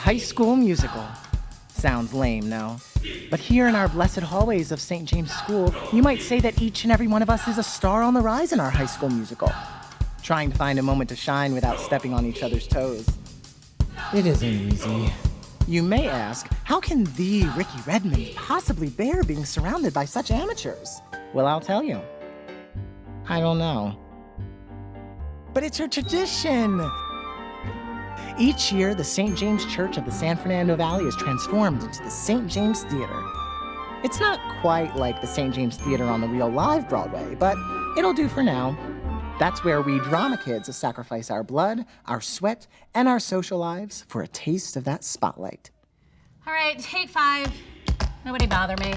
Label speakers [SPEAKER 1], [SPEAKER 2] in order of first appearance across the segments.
[SPEAKER 1] High School Musical. Sounds lame, no? But here in our blessed hallways of St. James School, you might say that each and every one of us is a star on the rise in our High School Musical, trying to find a moment to shine without stepping on each other's toes.
[SPEAKER 2] It isn't easy.
[SPEAKER 1] You may ask, how can the Ricky Redmond possibly bear being surrounded by such amateurs? Well, I'll tell you. I don't know. But it's a tradition! Each year, the St. James Church of the San Fernando Valley is transformed into the St. James Theater. It's not quite like the St. James Theater on the real live Broadway, but it'll do for now. That's where we drama kids sacrifice our blood, our sweat, and our social lives for a taste of that spotlight.
[SPEAKER 3] All right, take 5. Nobody bother me.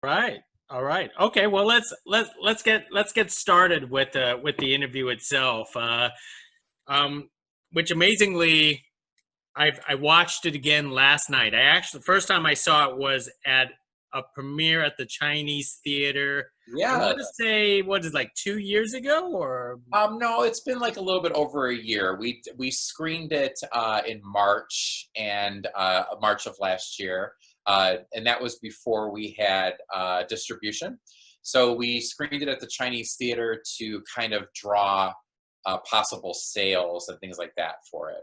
[SPEAKER 4] Right. All right. Okay. Well, let's get started with the interview itself. Which amazingly, I watched it again last night. The first time I saw it was at a premiere at the Chinese Theater.
[SPEAKER 5] Yeah.
[SPEAKER 4] I want to say, what is it, like 2 years ago or?
[SPEAKER 5] No, it's been like a little bit over a year. We screened it in March and March of last year. And that was before we had distribution. So we screened it at the Chinese Theater to kind of draw possible sales and things like that for it.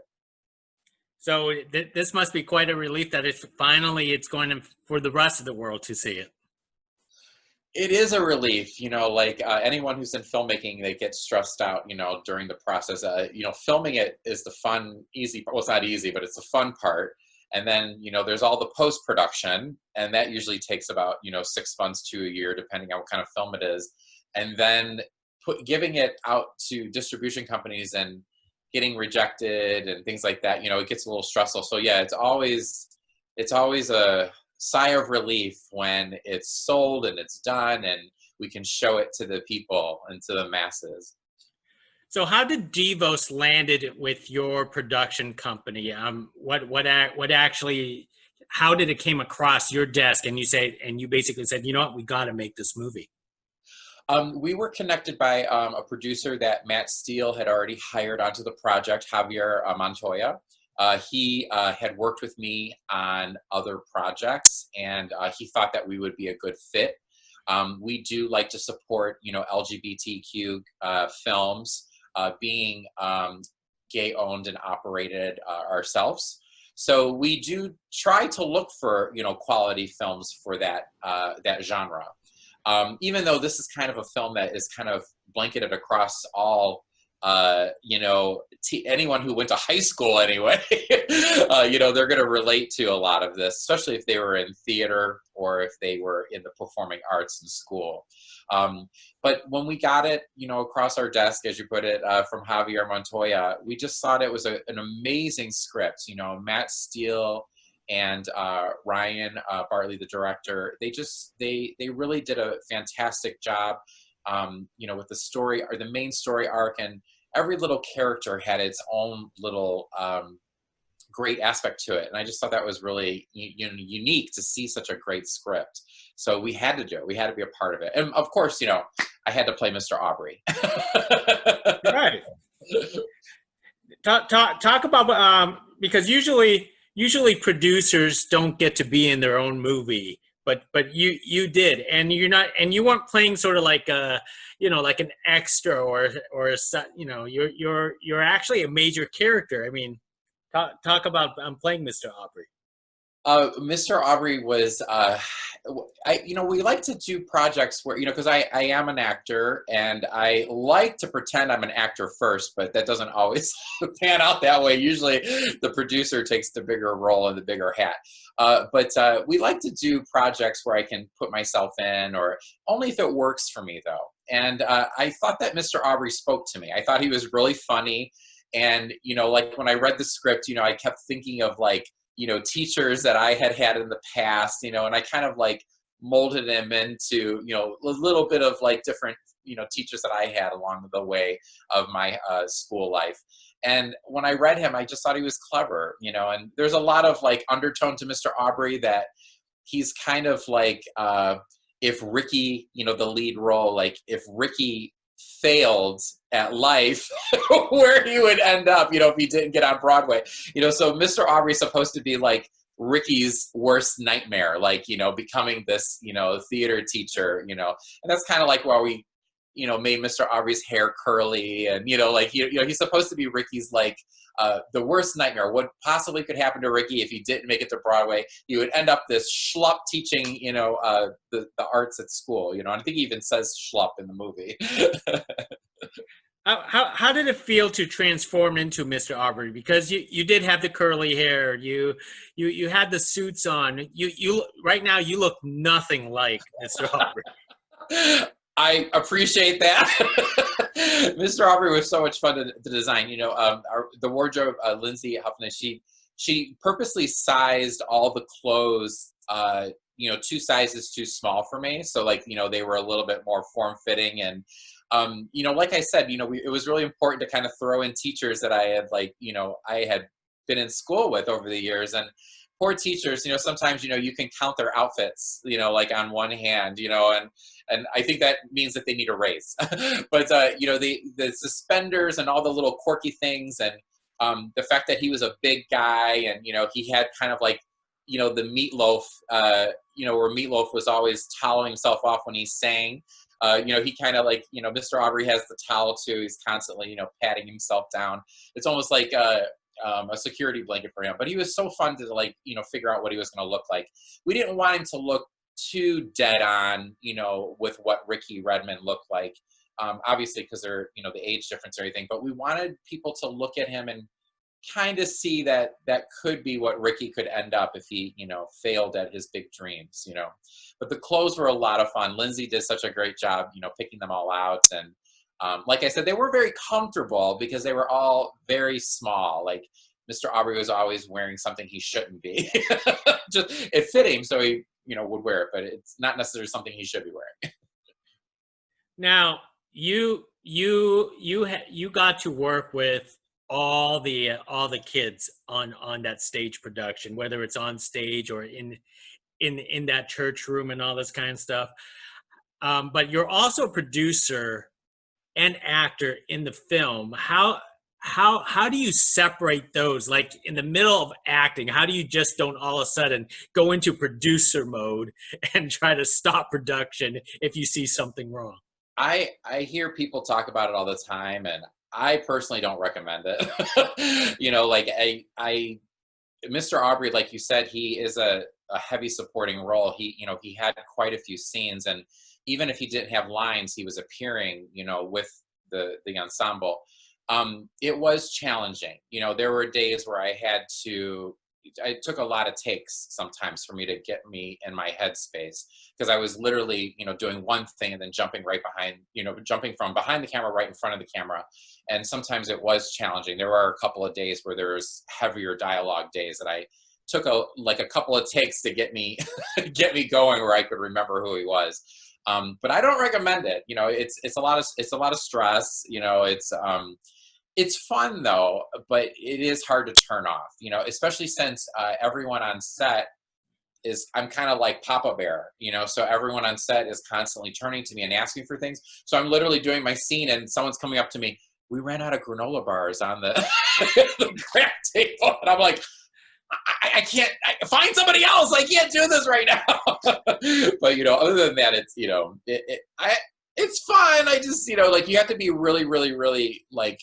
[SPEAKER 4] So this must be quite a relief that it's going to, for the rest of the world to see it.
[SPEAKER 5] It is a relief, like anyone who's in filmmaking, they get stressed out, during the process. Filming it is the fun, easy, well, it's not easy, but it's the fun part. And then, there's all the post-production, and that usually takes about, 6 months to a year, depending on what kind of film it is. And then giving it out to distribution companies and getting rejected and things like that, it gets a little stressful. So yeah, it's always a sigh of relief when it's sold and it's done and we can show it to the people and to the masses.
[SPEAKER 4] So how did Divos landed with your production company? How did it came across your desk and you basically said, you know what, we got to make this movie?
[SPEAKER 5] We were connected by a producer that Matt Steele had already hired onto the project, Javier Montoya. He had worked with me on other projects, and he thought that we would be a good fit. We do like to support, LGBTQ films, being gay-owned and operated ourselves. So we do try to look for, quality films for that genre. Even though this is kind of a film that is kind of blanketed across all, anyone who went to high school anyway, they're going to relate to a lot of this, especially if they were in theater or if they were in the performing arts in school. But when we got it, across our desk, as you put it, from Javier Montoya, we just thought it was an amazing script. Matt Steele and Ryan Bartley, the director, they really did a fantastic job, with the story or the main story arc, and every little character had its own little great aspect to it. And I just thought that was really unique to see such a great script. So we had to do it. We had to be a part of it. And of course, I had to play Mr. Aubrey.
[SPEAKER 4] Right. Talk about, because usually producers don't get to be in their own movie, but you did, and you weren't playing sort of like like an extra or you're actually a major character. I mean, talk about playing Mr. Aubrey.
[SPEAKER 5] Mr. Aubrey was, we like to do projects where, because I am an actor and I like to pretend I'm an actor first, but that doesn't always pan out that way. Usually the producer takes the bigger role and the bigger hat. But we like to do projects where I can put myself in, or only if it works for me though. And I thought that Mr. Aubrey spoke to me. I thought he was really funny. And, like when I read the script, I kept thinking of teachers that I had in the past, and I kind of molded him into, a little bit of different, teachers that I had along the way of my school life. And when I read him, I just thought he was clever, and there's a lot of undertone to Mr. Aubrey that he's kind of like if Ricky, you know, the lead role, like if Ricky failed at life, where he would end up, you know, if he didn't get on Broadway. You know, so Mr. Aubrey's supposed to be like Ricky's worst nightmare, like, you know, becoming this, you know, theater teacher, you know, and that's kind of like why we, you know, made Mr. Aubrey's hair curly, and, you know, like, you know, he's supposed to be Ricky's like the worst nightmare. What possibly could happen to Ricky if he didn't make it to Broadway? He would end up this schlup teaching, you know, the arts at school, you know, and I think he even says schlup in the movie.
[SPEAKER 4] How did it feel to transform into Mr. Aubrey? Because you did have the curly hair, you had the suits on. You right now you look nothing like Mr. Aubrey.
[SPEAKER 5] I appreciate that. Mr. Aubrey was so much fun to design. You know, the wardrobe, Lindsay Huffman, she purposely sized all the clothes, you know, 2 sizes too small for me. So, like, you know, they were a little bit more form-fitting. And, you know, like I said, you know, it was really important to kind of throw in teachers that I had, like, you know, I had been in school with over the years. And poor teachers, you know, sometimes, you know, you can count their outfits, you know, like on one hand, you know, and I think that means that they need a raise. But, you know, the suspenders and all the little quirky things, and the fact that he was a big guy, and, you know, he had kind of like, you know, the Meatloaf, you know, where Meatloaf was always toweling himself off when he sang. You know, he kind of like, you know, Mr. Aubrey has the towel too. He's constantly, you know, patting himself down. It's almost like a security blanket for him. But he was so fun to, like, you know, figure out what he was going to look like. We didn't want him to look too dead on, you know, with what Ricky Redmond looked like. Obviously, because they're, you know, the age difference or anything. But we wanted people to look at him and kind of see that that could be what Ricky could end up if he, you know, failed at his big dreams, you know. But the clothes were a lot of fun. Lindsay did such a great job, you know, picking them all out. And like I said, they were very comfortable because they were all very small. Like Mr. Aubrey was always wearing something he shouldn't be. Just it fit him, so he, you know, would wear it, but it's not necessarily something he should be wearing.
[SPEAKER 4] Now you got to work with all the kids on that stage production, whether it's on stage or in that church room and all this kind of stuff. But you're also a producer and actor in the film. How do you separate those? Like in the middle of acting, how do you just don't all of a sudden go into producer mode and try to stop production if you see something wrong?
[SPEAKER 5] I hear people talk about it all the time, and I personally don't recommend it. You know, like Mr. Aubrey, like you said, he is a heavy supporting role. He, you know, he had quite a few scenes, and even if he didn't have lines, he was appearing, you know, with the ensemble. It was challenging. You know, there were days where I took a lot of takes sometimes for me to get me in my headspace, because I was literally, you know, doing one thing and then jumping from behind the camera right in front of the camera. And sometimes it was challenging. There were a couple of days where there was heavier dialogue days that I took a couple of takes to get me going where I could remember who he was. But I don't recommend it. You know, it's a lot of stress. You know, it's fun though, but it is hard to turn off, you know, especially since everyone on set I'm kind of like Papa Bear, you know, so everyone on set is constantly turning to me and asking for things. So I'm literally doing my scene and someone's coming up to me, we ran out of granola bars on the, the craft table. And I'm like, I can't find somebody else. I can't do this right now. But, you know, other than that, it's, you know, it's fun. I just, you know, like you have to be really, really, really like,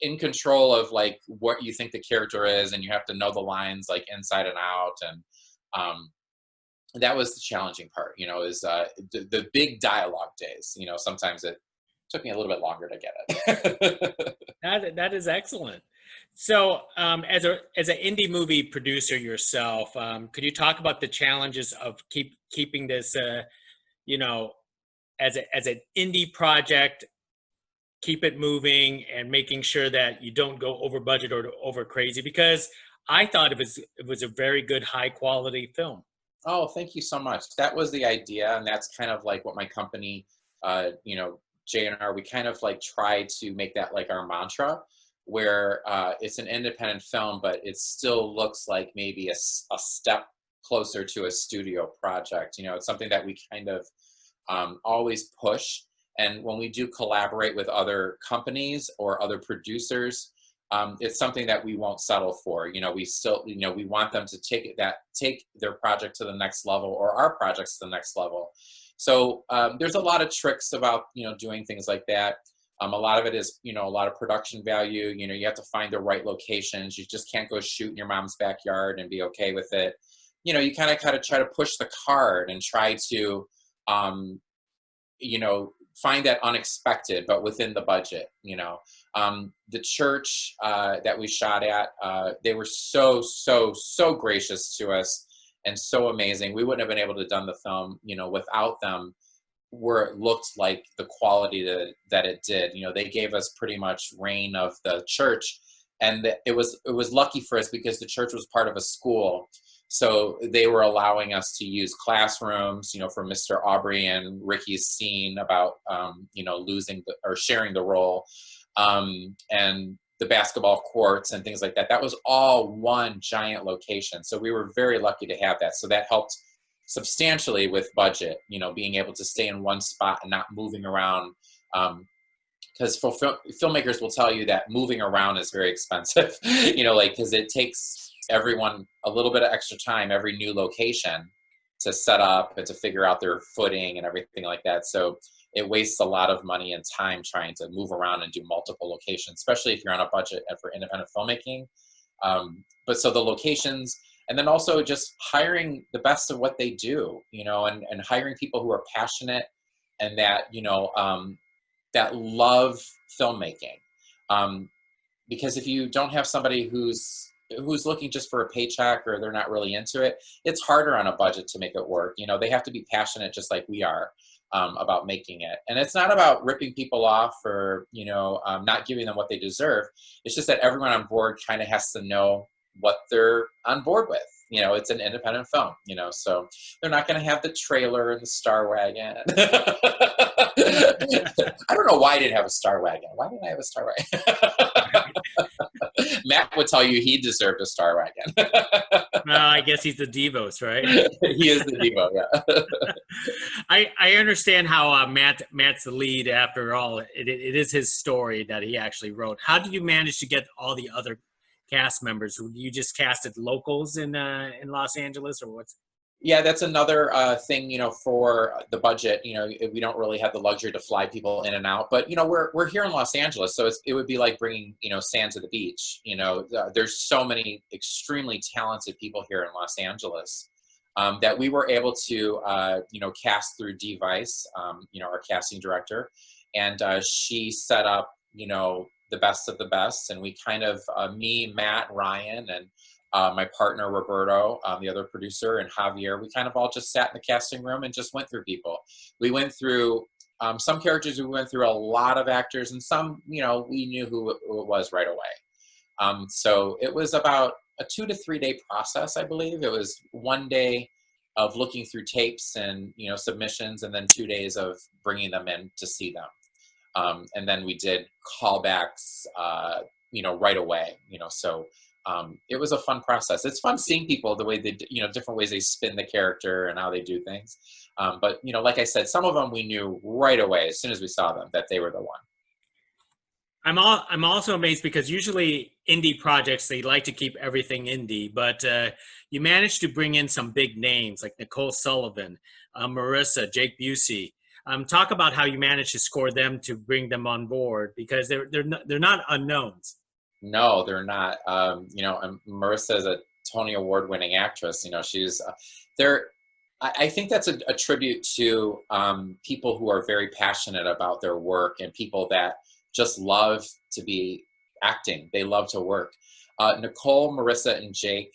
[SPEAKER 5] in control of like what you think the character is, and you have to know the lines like inside and out. And that was the challenging part, you know, is the big dialogue days. You know, sometimes it took me a little bit longer to get it.
[SPEAKER 4] That is excellent. So as an indie movie producer yourself, could you talk about the challenges of keeping this you know, as an indie project, keep it moving and making sure that you don't go over budget or over crazy? Because I thought it was a very good, high quality film.
[SPEAKER 5] Oh, thank you so much. That was the idea. And that's kind of like what my company, you know, J&R, we kind of like try to make that like our mantra, where it's an independent film, but it still looks like maybe a step closer to a studio project. You know, it's something that we kind of always push. And when we do collaborate with other companies or other producers, it's something that we won't settle for. You know, we still, you know, we want them to take their project to the next level, or our projects to the next level. So there's a lot of tricks about, you know, doing things like that. A lot of it is, you know, a lot of production value. You know, you have to find the right locations. You just can't go shoot in your mom's backyard and be okay with it. You know, you kind of try to push the card and try to, you know, find that unexpected, but within the budget. You know, the church that we shot at, they were so gracious to us and so amazing. We wouldn't have been able to have done the film, you know, without them, where it looked like the quality that it did. You know, they gave us pretty much reign of the church, and it was lucky for us because the church was part of a school. So they were allowing us to use classrooms, you know, for Mr. Aubrey and Ricky's scene about, you know, sharing the role, and the basketball courts and things like that. That was all one giant location. So we were very lucky to have that. So that helped substantially with budget, you know, being able to stay in one spot and not moving around. Because filmmakers will tell you that moving around is very expensive, you know, like, because it takes everyone a little bit of extra time, every new location, to set up and to figure out their footing and everything like that. So it wastes a lot of money and time trying to move around and do multiple locations, especially if you're on a budget for independent filmmaking. But so the locations, and then also just hiring the best of what they do, you know, and hiring people who are passionate and that, you know, that love filmmaking. Because if you don't have somebody who's looking just for a paycheck, or they're not really into it, it's harder on a budget to make it work. You know, they have to be passionate just like we are about making it. And it's not about ripping people off or, you know, not giving them what they deserve. It's just that everyone on board kind of has to know what they're on board with. You know, it's an independent film, you know, so they're not going to have the trailer and the Star Wagon. I don't know why I didn't have a Star Wagon. Why didn't I have a Star Wagon? Matt would tell you he deserved a Star Wagon.
[SPEAKER 4] I guess he's the Divos, right?
[SPEAKER 5] He is the Divo, yeah.
[SPEAKER 4] I understand how Matt's the lead. After all, it is his story that he actually wrote. How did you manage to get all the other cast members? You just casted locals in Los Angeles, or what's?
[SPEAKER 5] Yeah, that's another thing, you know, for the budget. You know, we don't really have the luxury to fly people in and out, but, you know, we're here in Los Angeles, so it would be like bringing, you know, sand to the beach. You know, there's so many extremely talented people here in Los Angeles that we were able to, you know, cast through Divos, you know, our casting director, and she set up, you know, the best of the best, and we kind of, me, Matt, Ryan, and my partner Roberto, the other producer, and Javier, we kind of all just sat in the casting room and just went through people. We went through some characters, we went through a lot of actors, and some, you know, we knew who it was right away. So it was about a 2 to 3 day process, I believe. It was 1 day of looking through tapes and, you know, submissions, and then 2 days of bringing them in to see them. And then we did callbacks, you know, right away, you know, so it was a fun process. It's fun seeing people, the way they, you know, different ways they spin the character and how they do things. But, you know, like I said, some of them we knew right away, as soon as we saw them, that they were the one.
[SPEAKER 4] I'm also amazed because usually indie projects, they like to keep everything indie, but you managed to bring in some big names like Nicole Sullivan, Marissa, Jake Busey. Talk about how you managed to score them to bring them on board, because they're not unknowns.
[SPEAKER 5] No, they're not. You know, Marissa is a Tony Award-winning actress. You know, she's I think that's a tribute to people who are very passionate about their work, and people that just love to be acting. They love to work. Nicole, Marissa, and Jake,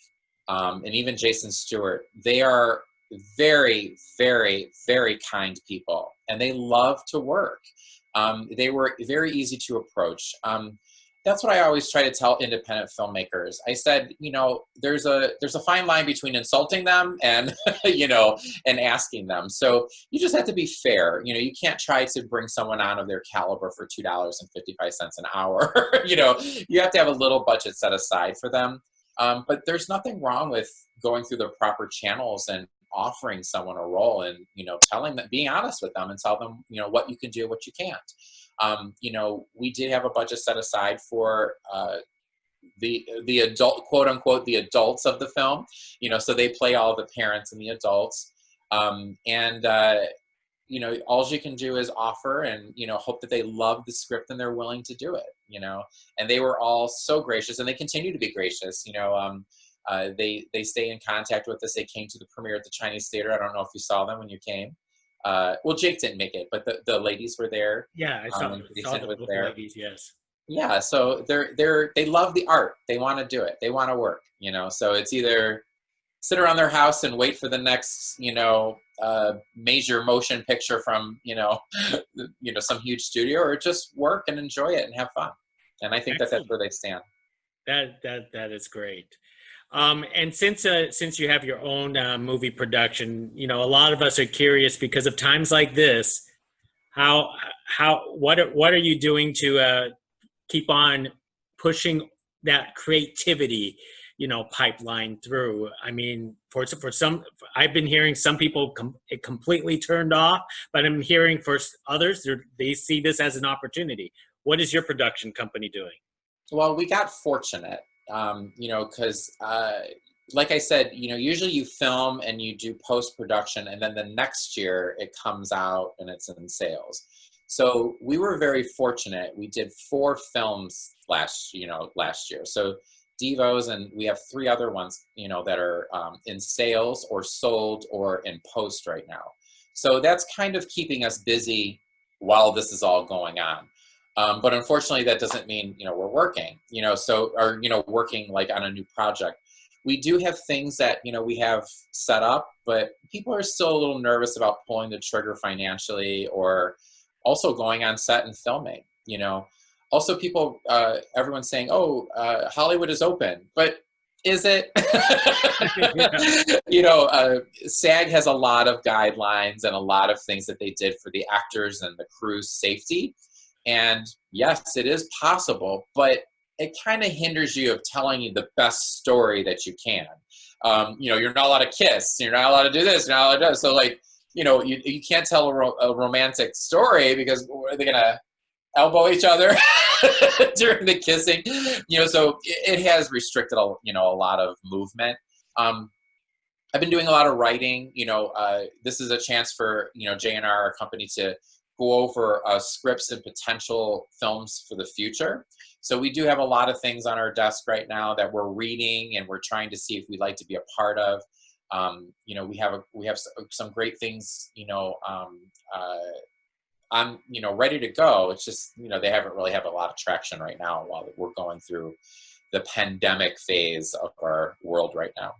[SPEAKER 5] and even Jason Stewart, they are very, very, very kind people, and they love to work. They were very easy to approach. That's what I always try to tell independent filmmakers. I said, you know, there's a fine line between insulting them and, you know, and asking them. So you just have to be fair. You know, you can't try to bring someone on of their caliber for $2.55 an hour. You know, you have to have a little budget set aside for them. But there's nothing wrong with going through the proper channels and offering someone a role, and telling them, being honest with them, and tell them what you can do, what you can't. We did have a budget set aside for the adult, quote unquote, the adults of the film. So they play all the parents and the adults. All you can do is offer and, hope that they love the script and they're willing to do it, and they were all so gracious, and they continue to be gracious. They stay in contact with us. They came to the premiere at the Chinese Theater. I don't know if you saw them when you came. Well, Jake didn't make it, but the ladies were there.
[SPEAKER 4] Yeah, I saw the
[SPEAKER 5] there.
[SPEAKER 4] ladies, yes.
[SPEAKER 5] Yeah, so they love the art. They want to do it. They want to work, so it's either sit around their house and wait for the next, major motion picture from, some huge studio, or just work and enjoy it and have fun. And I think that's where they stand.
[SPEAKER 4] That is great. And since you have your own movie production, a lot of us are curious because of times like this. What are you doing to keep on pushing that creativity, pipeline through? I mean, for some, I've been hearing some people it completely turned off, but I'm hearing for others they see this as an opportunity. What is your production company doing?
[SPEAKER 5] Well, we got fortunate, because like I said, usually you film and you do post-production, and then the next year it comes out and it's in sales. So we were very fortunate. We did 4 films last year. So Divos, and we have 3 other ones, that are in sales or sold or in post right now. So that's kind of keeping us busy while this is all going on. But unfortunately, that doesn't mean, we're working, working like on a new project. We do have things that, we have set up, but people are still a little nervous about pulling the trigger financially, or also going on set and filming, Also, people, everyone's saying, oh, Hollywood is open, but is it? SAG has a lot of guidelines and a lot of things that they did for the actors and the crew's safety. And yes, it is possible, but it kind of hinders you of telling you the best story that you can. You're not allowed to kiss. You're not allowed to do this. You're not allowed to do that. So, you can't tell a romantic story, because are they going to elbow each other during the kissing? So it has restricted, a lot of movement. I've been doing a lot of writing. This is a chance for, J&R, our company, to go over scripts and potential films for the future. So we do have a lot of things on our desk right now that we're reading, and we're trying to see if we'd like to be a part of. We have some great things, I'm, ready to go. It's just, they haven't really have a lot of traction right now while we're going through the pandemic phase of our world right now.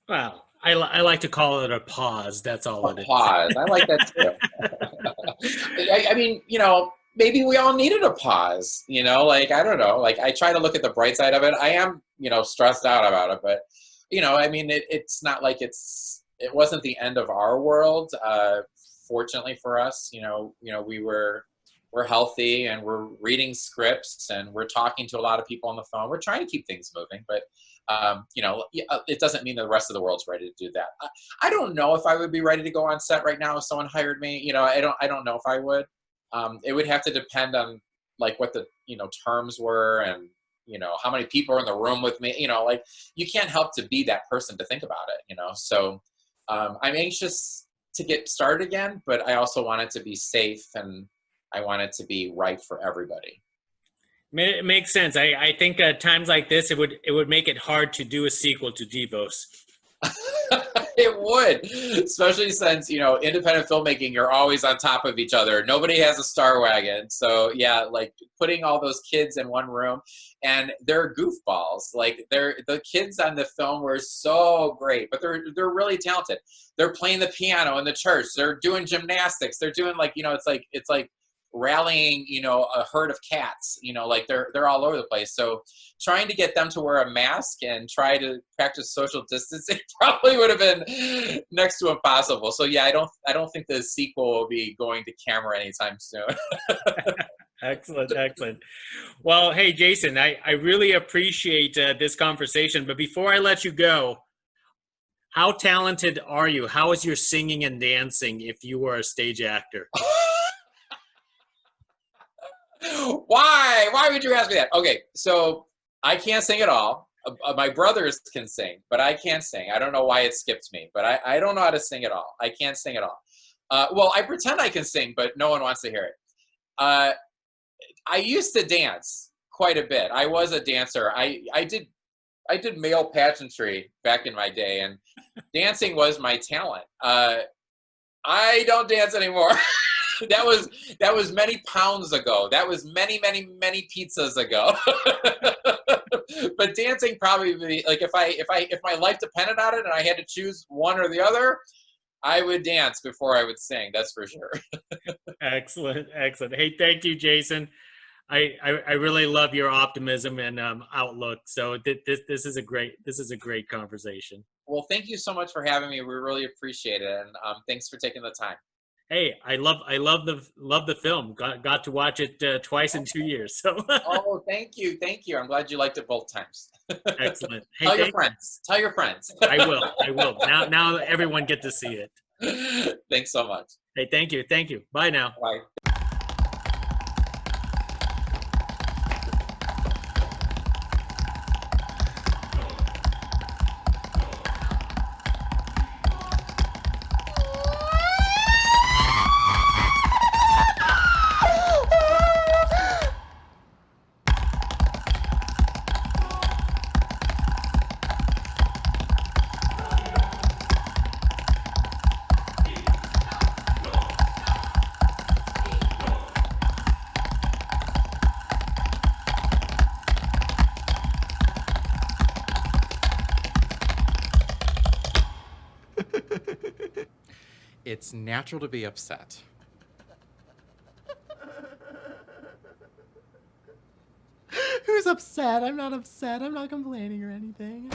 [SPEAKER 4] Well, I like to call it a pause. That's all it is.
[SPEAKER 5] Pause. I like that too. I mean, maybe we all needed a pause, I don't know. I try to look at the bright side of it. I am, stressed out about it, but, it's not like it wasn't the end of our world. Fortunately for us, we're healthy, and we're reading scripts, and we're talking to a lot of people on the phone. We're trying to keep things moving, but it doesn't mean the rest of the world's ready to do that. I don't know if I would be ready to go on set right now if someone hired me. I don't know if I would. It would have to depend on what the terms were, and how many people are in the room with me. You can't help to be that person to think about it. So I'm anxious to get started again, but I also want it to be safe, and I want it to be right for everybody.
[SPEAKER 4] It makes sense. I think at times like this, it would make it hard to do a sequel to Divos.
[SPEAKER 5] It would, especially since, independent filmmaking, you're always on top of each other. Nobody has a Star Wagon. So yeah, putting all those kids in one room, and they're goofballs. The kids on the film were so great, but they're really talented. They're playing the piano in the church. They're doing gymnastics. They're doing it's like rallying, a herd of cats, they're all over the place. So trying to get them to wear a mask and try to practice social distancing probably would have been next to impossible. So yeah, I don't think the sequel will be going to camera anytime soon.
[SPEAKER 4] Excellent, excellent. Well, hey, Jayson, I really appreciate this conversation. But before I let you go, how talented are you? How is your singing and dancing if you were a stage actor?
[SPEAKER 5] Why? Why would you ask me that? Okay, so I can't sing at all. My brothers can sing, but I can't sing. I don't know why it skipped me, but I don't know how to sing at all. I can't sing at all. Well, I pretend I can sing, but no one wants to hear it. I used to dance quite a bit. I was a dancer. I did male pageantry back in my day, and dancing was my talent. I don't dance anymore. that was many pounds ago. That was many pizzas ago. But dancing probably would be, like, if my life depended on it and I had to choose one or the other, I would dance before I would sing. That's for sure.
[SPEAKER 4] Excellent, excellent. Hey, thank you, Jayson. I really love your optimism and outlook. So this is a great conversation.
[SPEAKER 5] Well, thank you so much for having me. We really appreciate it, and thanks for taking the time.
[SPEAKER 4] Hey, I love the film. Got to watch it twice in 2 years. So
[SPEAKER 5] Oh, thank you. I'm glad you liked it both times.
[SPEAKER 4] excellent. Hey,
[SPEAKER 5] Tell your friends. Tell your friends.
[SPEAKER 4] I will. Now everyone get to see it.
[SPEAKER 5] Thanks so much.
[SPEAKER 4] Hey, thank you. Bye now.
[SPEAKER 5] Bye.
[SPEAKER 6] It's natural to be upset.
[SPEAKER 2] Who's upset? I'm not upset. I'm not complaining or anything.